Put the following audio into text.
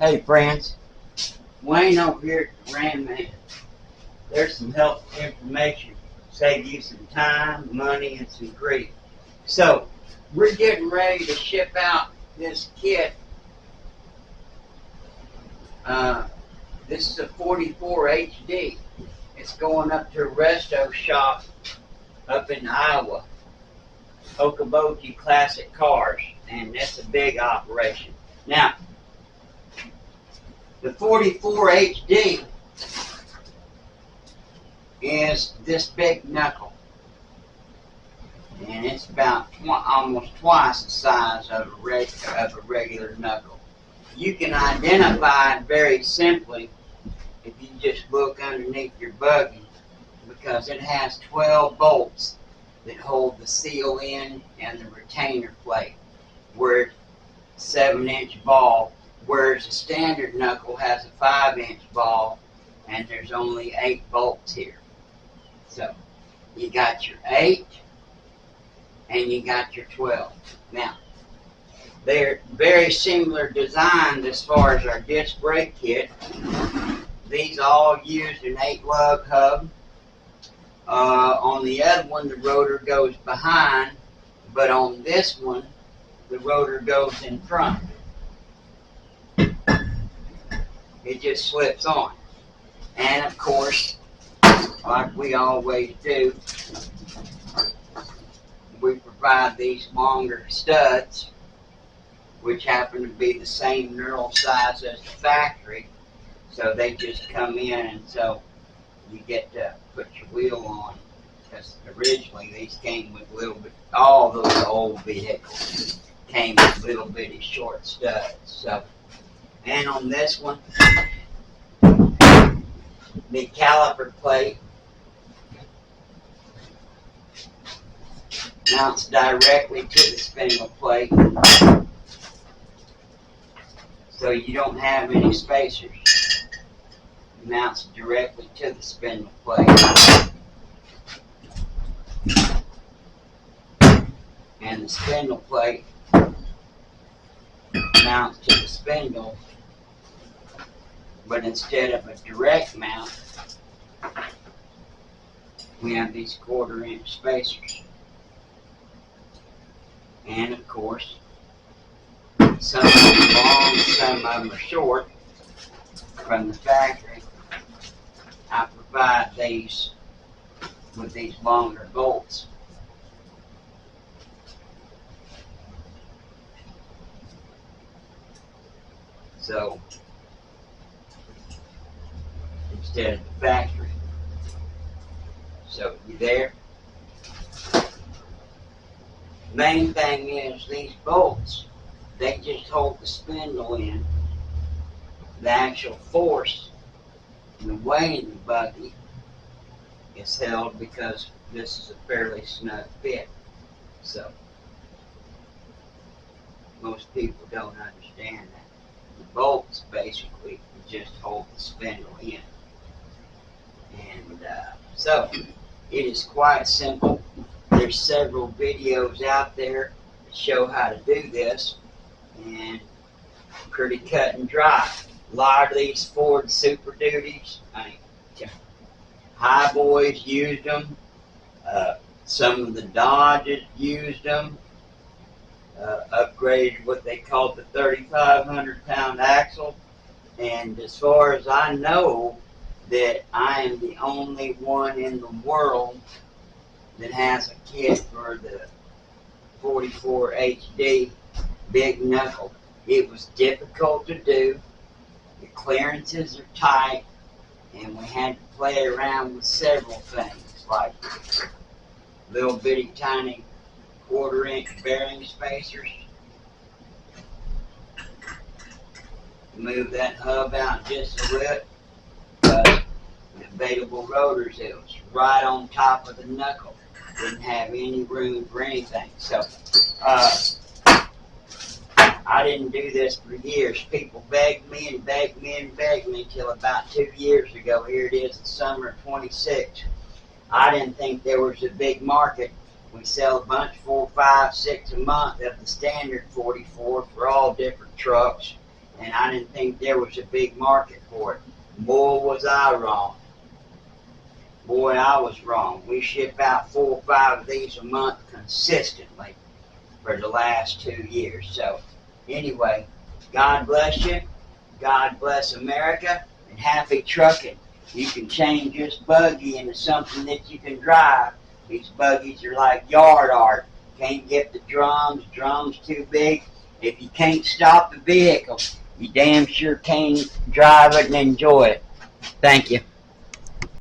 Hey friends, Wayne over here at the Ram Man. There's some helpful information. Save you some time, money, and some grief. So, we're getting ready to ship out this kit. This is a 44 HD. It's going up to a resto shop up in Iowa. Okoboji Classic Cars. And that's a big operation. Now, the 44 HD is this big knuckle, and it's about almost twice the size of a regular knuckle. You can identify it very simply if you just look underneath your buggy, because it has 12 bolts that hold the seal in and the retainer plate, where it's 7-inch ball, whereas a standard knuckle has a 5-inch ball and there's only 8 bolts here. So you got your 8 and you got your 12. Now, they're very similar designed as far as our disc brake kit. These all used an 8-lug hub. On the other one, the rotor goes behind, but on this one, the rotor goes in front. It just slips on. And of course, like we always do, we provide these longer studs, which happen to be the same knurl size as the factory. So they just come in, and so you get to put your wheel on. Because originally these came with little bit, all those old vehicles came with little bitty short studs. So, and on this one, the caliper plate mounts directly to the spindle plate, so you don't have any spacers. It mounts directly to the spindle plate. And the spindle plate mounts to the spindle, but instead of a direct mount, we have these 1/4-inch spacers. And of course, some of them are long, some of them are short. From the factory, I provide these with these longer bolts. So, instead of the factory. So, you there? Main thing is these bolts, they just hold the spindle in. The actual force and the weight in the buggy is held because this is a fairly snug fit. So, most people don't understand that. The bolts basically just hold the spindle in. And so, it is quite simple. There's several videos out there that show how to do this, and pretty cut and dry. A lot of these Ford Super Duties, High Boys used them. Some of the Dodges used them. Upgraded what they called the 3,500-pound axle. And as far as I know, that I am the only one in the world that has a kit for the 44 HD big knuckle. It was difficult to do. The clearances are tight, and we had to play around with several things, like little bitty tiny 1/4-inch bearing spacers. Move that hub out just a bit, but the available rotors, it was right on top of the knuckle. Didn't have any room for anything. So, I didn't do this for years. People begged me and begged me and begged me till about 2 years ago. Here it is, the summer of 26. I didn't think there was a big market. We sell a bunch, 4, 5, 6 a month of the standard 44 for all different trucks. and I didn't think there was a big market for it. Boy, was I wrong. Boy, I was wrong. We ship out 4 or 5 of these a month consistently for the last 2 years. So anyway, God bless you. God bless America, and happy trucking. You can change this buggy into something that you can drive. These buggies are like yard art. Can't get the drums too big. If you can't stop the vehicle, you damn sure can't drive it and enjoy it. Thank you.